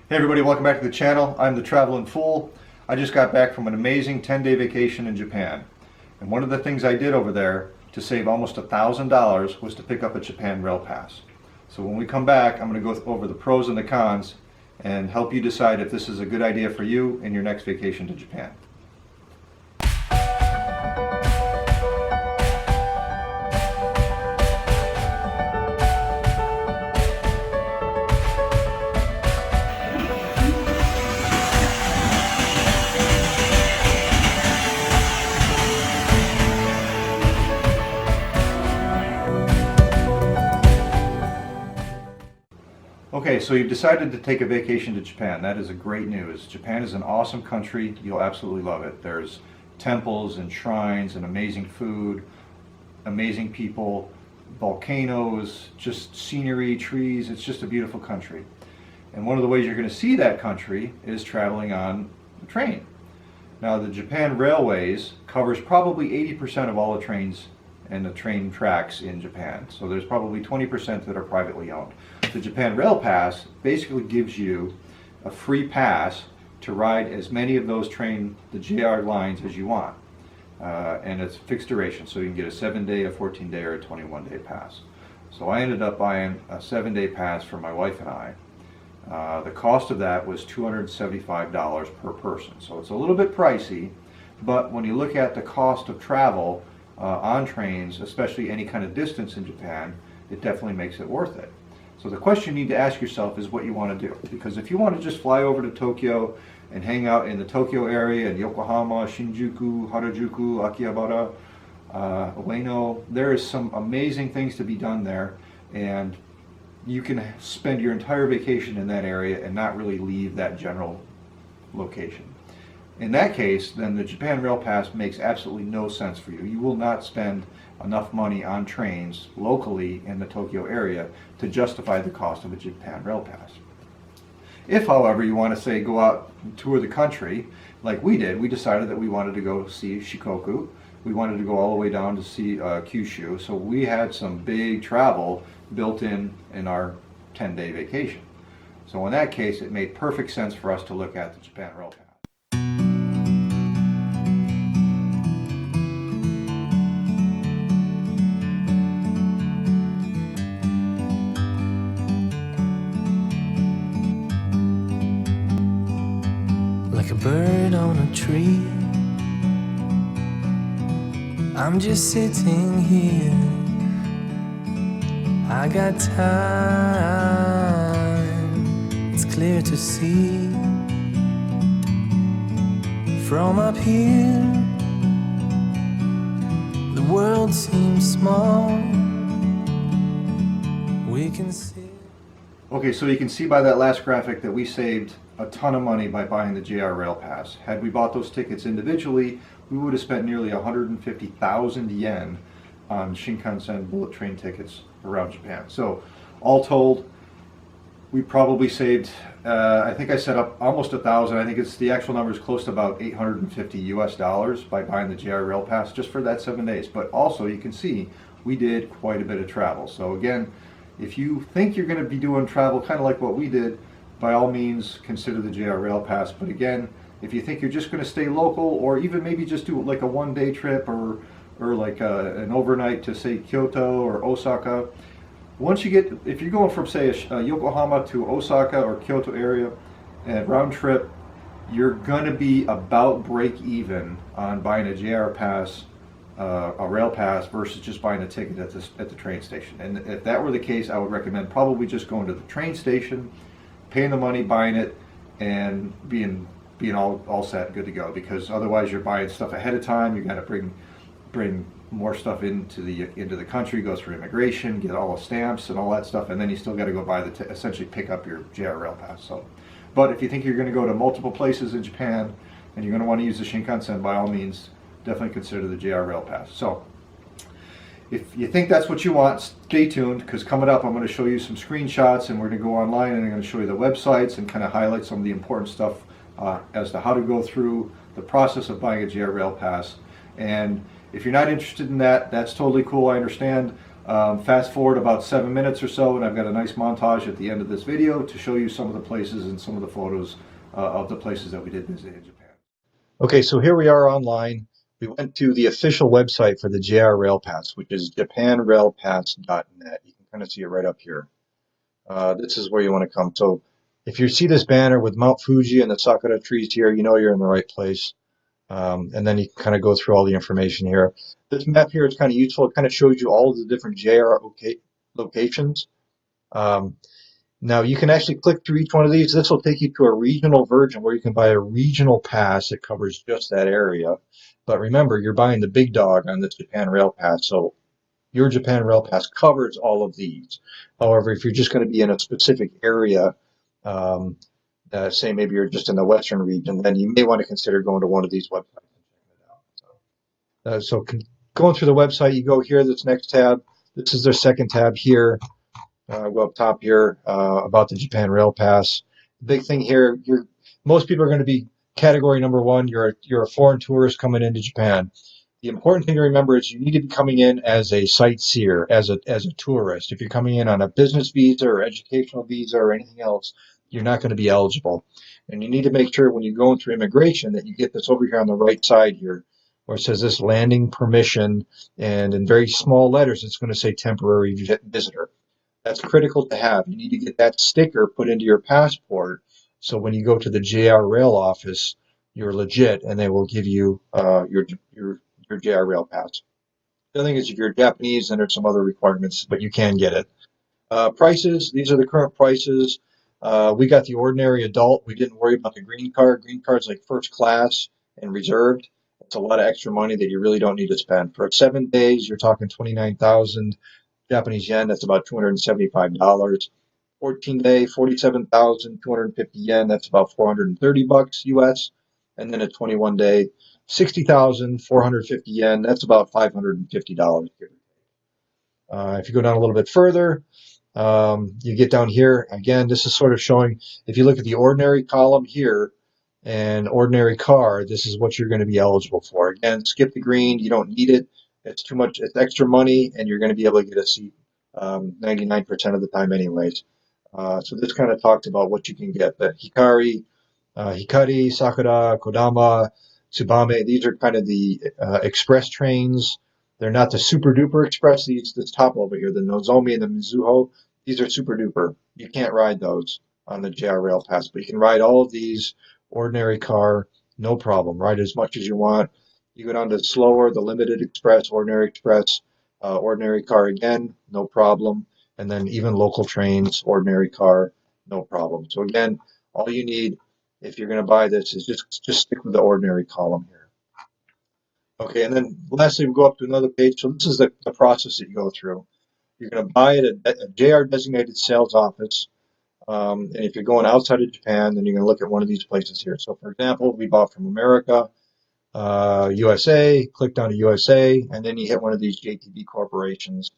Hey everybody, welcome back to the channel. I'm the Traveling Fool. I just got back from an amazing 10-day vacation in Japan. And one of the things I did over there to save almost $1,000 was to pick up a Japan Rail Pass. So when we come back, I'm going to go over the pros and the cons and help you decide if this is a good idea for you in your next vacation to Japan. Okay, so you've decided to take a vacation to Japan. That is a great news. Japan is an awesome country. You'll absolutely love it. There's temples and shrines and amazing food, amazing people, volcanoes, just scenery, trees. It's just a beautiful country. And one of the ways you're going to see that country is traveling on the train. Now, the Japan Railways covers probably 80% of all the trains and the train tracks in Japan. So there's probably 20% that are privately owned. The Japan Rail Pass basically gives you a free pass to ride as many of those the JR lines as you want. And it's fixed duration, so you can get a 7-day, a 14-day, or a 21-day pass. So I ended up buying a 7-day pass for my wife and I. The cost of that was $275 per person. So it's a little bit pricey, but when you look at the cost of travel on trains, especially any kind of distance in Japan, it definitely makes it worth it. So the question you need to ask yourself is what you want to do. Because if you want to just fly over to Tokyo and hang out in the Tokyo area, in Yokohama, Shinjuku, Harajuku, Akihabara, Ueno, there is some amazing things to be done there, and you can spend your entire vacation in that area and not really leave that general location. In that case, then the Japan Rail Pass makes absolutely no sense for you. You will not spend enough money on trains locally in the Tokyo area to justify the cost of a Japan Rail Pass. If, however, you want to say go out and tour the country, like we did, we decided that we wanted to go see Shikoku. We wanted to go all the way down to see Kyushu. So we had some big travel built in our 10-day vacation. So in that case, it made perfect sense for us to look at the Japan Rail Pass. Like a bird on a tree, I'm just sitting here. I got time, it's clear to see. From up here, the world seems small. We can see. Okay, so you can see by that last graphic that we saved a ton of money by buying the JR Rail Pass. Had we bought those tickets individually, we would have spent nearly 150,000 yen on Shinkansen bullet train tickets around Japan. So all told, we probably saved, I think I set up almost 1,000. I think the actual number is close to about $850 by buying the JR Rail Pass just for that 7 days. But also you can see we did quite a bit of travel. So again, if you think you're going to be doing travel kind of like what we did, by all means consider the JR Rail Pass. But again, if you think you're just going to stay local, or even maybe just do like a one-day trip or like an overnight to say Kyoto or Osaka, if you're going from say Yokohama to Osaka or Kyoto area and round trip, you're going to be about break even on buying a JR Pass, a rail pass, versus just buying a ticket at the train station. And if that were the case, I would recommend probably just going to the train station, paying the money, buying it, and being all set, good to go. Because otherwise, you're buying stuff ahead of time. You got to bring more stuff into the country, go through immigration, get all the stamps and all that stuff, and then you still got to go buy essentially pick up your JR Rail Pass. So, but if you think you're going to go to multiple places in Japan and you're going to want to use the Shinkansen, by all means, definitely consider the JR Rail Pass. So if you think that's what you want, stay tuned, because coming up I'm going to show you some screenshots, and we're going to go online and I'm going to show you the websites and kind of highlight some of the important stuff as to how to go through the process of buying a JR Rail Pass. And if you're not interested in that, that's totally cool, I understand. Fast forward about 7 minutes or so, and I've got a nice montage at the end of this video to show you some of the places and some of the photos of the places that we did visit in Japan. Okay, so here we are online. We went to the official website for the JR Rail Pass, which is japanrailpass.net. You can kind of see it right up here. This is where you want to come. So if you see this banner with Mount Fuji and the Sakura trees here, you know you're in the right place. And then you can kind of go through all the information here. This map here is kind of useful. It kind of shows you all of the different JR locations. Now you can actually click through each one of these. This will take you to a regional version where you can buy a regional pass that covers just that area. But remember, you're buying the big dog on the Japan Rail Pass, so your Japan Rail Pass covers all of these. However, if you're just going to be in a specific area, say maybe you're just in the Western region, then you may want to consider going to one of these websites and checking it out. So going through the website, you go here, this next tab. This is their second tab here. Go up top here about the Japan Rail Pass. The big thing here, most people are going to be category number one. You're a foreign tourist coming into Japan. The important thing to remember is you need to be coming in as a sightseer, as a tourist. If you're coming in on a business visa or educational visa or anything else, you're not going to be eligible. And you need to make sure when you're going through immigration that you get this over here on the right side here, where it says this landing permission, and in very small letters, it's going to say temporary visitor. That's critical to have. You need to get that sticker put into your passport, so when you go to the JR Rail office, you're legit, and they will give you your JR Rail Pass. The other thing is, if you're Japanese, then there's some other requirements, but you can get it. Prices, these are the current prices. We got the ordinary adult. We didn't worry about the green card. Green card's like first class and reserved. It's a lot of extra money that you really don't need to spend. For 7 days, you're talking 29,000 Japanese yen. That's about $275. 14-day, 47,250 yen. That's about $430 US. And then a 21-day, 60,450 yen. That's about $550. If you go down a little bit further, you get down here. Again, this is sort of showing, if you look at the ordinary column here and ordinary car, this is what you're going to be eligible for. Again, skip the green. You don't need it. It's too much. It's extra money, and you're going to be able to get a seat 99% of the time anyways. So this kind of talks about what you can get. The Hikari, Sakura, Kodama, Tsubame, these are kind of the express trains. They're not the super duper express. This top over here, the Nozomi and the Mizuho, these are super duper. You can't ride those on the JR Rail Pass, but you can ride all of these ordinary car, no problem. Ride as much as you want. You go down to slower, the limited express, ordinary car again, no problem. And then even local trains, ordinary car, no problem. So again, all you need if you're going to buy this is just stick with the ordinary column here. Okay, and then lastly, we go up to another page. So this is the process that you go through. You're going to buy it at a JR designated sales office. And if you're going outside of Japan, then you're going to look at one of these places here. So for example, we bought from America, USA, clicked on USA, and then you hit one of these JTB corporations.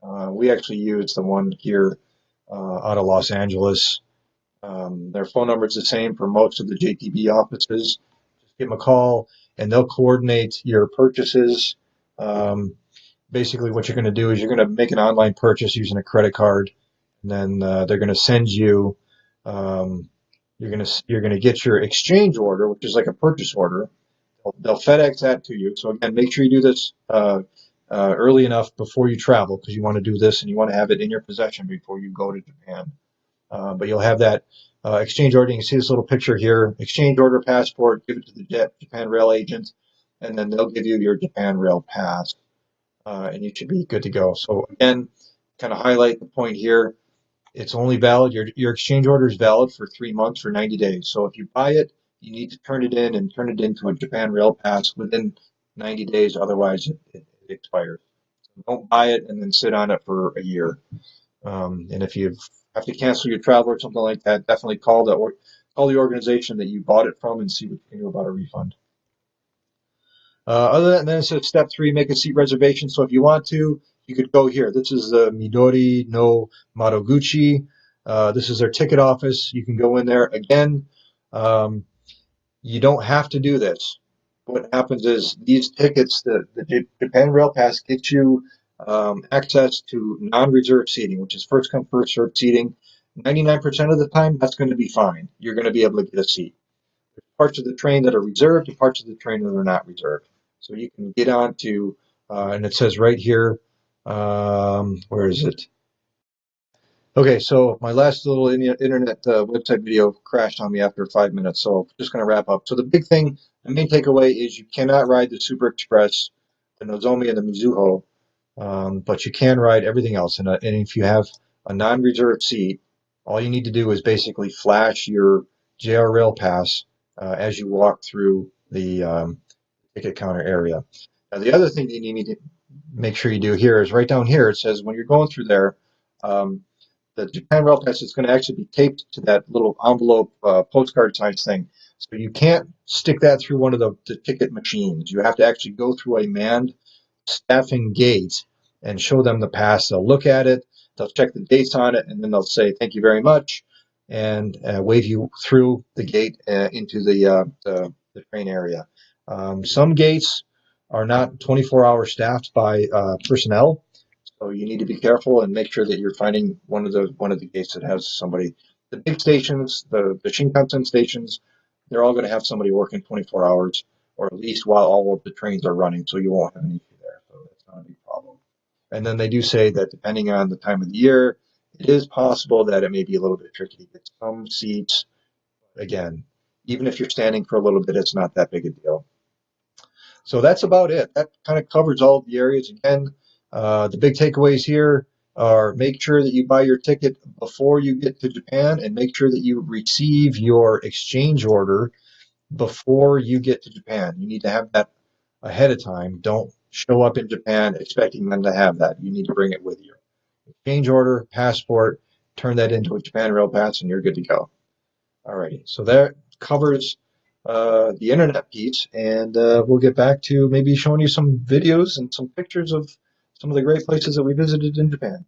We actually use the one here out of Los Angeles. Their phone number is the same for most of the JTB offices. Just give them a call, and they'll coordinate your purchases. Basically, what you're going to do is you're going to make an online purchase using a credit card, and then they're going to send you. You're going to get your exchange order, which is like a purchase order. They'll FedEx that to you. So again, make sure you do this early enough before you travel, because you want to do this and you want to have it in your possession before you go to Japan. But you'll have that exchange order. You can see this little picture here. Exchange order passport, give it to the Japan Rail agent, and then they'll give you your Japan Rail Pass, and you should be good to go. So again, kind of highlight the point here. It's only valid, your exchange order is valid for 3 months, for 90 days. So if you buy it, you need to turn it in and turn it into a Japan Rail Pass within 90 days, otherwise it expires. So don't buy it and then sit on it for a year. And if you have to cancel your travel or something like that, definitely call the organization that you bought it from and see what you can do about a refund. Other than that, it says step 3, make a seat reservation. So if you want to, you could go here. This is the Midori no Madoguchi. This is their ticket office. You can go in there. Again, you don't have to do this. What happens is these tickets, the Japan Rail Pass gets you access to non-reserved seating, which is first come, first served seating. 99% of the time, that's going to be fine. You're going to be able to get a seat. There's parts of the train that are reserved and parts of the train that are not reserved. So you can get on to, and it says right here, where is it? Okay, so my last little internet website video crashed on me after 5 minutes, so I'm just going to wrap up. So the big thing, the main takeaway is you cannot ride the Super Express, the Nozomi and the Mizuho, but you can ride everything else. And if you have a non-reserved seat, all you need to do is basically flash your JR Rail Pass as you walk through the ticket counter area. Now, the other thing that you need to make sure you do here is right down here, it says when you're going through there, um, the Japan Rail Pass is going to actually be taped to that little envelope postcard size thing. So you can't stick that through one of the ticket machines. You have to actually go through a manned staffing gate and show them the pass. They'll look at it, they'll check the dates on it, and then they'll say thank you very much and wave you through the gate into the train area. Some gates are not 24-hour staffed by personnel. So you need to be careful and make sure that you're finding one of the gates that has somebody. The big stations, the Shinkansen stations, they're all going to have somebody working 24 hours, or at least while all of the trains are running, so you won't have an issue there. So that's not a big problem. And then they do say that depending on the time of the year, it is possible that it may be a little bit tricky to get some seats. Again, even if you're standing for a little bit, it's not that big a deal. So that's about it. That kind of covers all of the areas. Again, the big takeaways here are make sure that you buy your ticket before you get to Japan and make sure that you receive your exchange order before you get to Japan. You need to have that ahead of time. Don't show up in Japan expecting them to have that. You need to bring it with you. Exchange order, passport, turn that into a Japan Rail Pass, and you're good to go. Alrighty, so that covers the internet piece, and we'll get back to maybe showing you some videos and some pictures of some of the great places that we visited in Japan.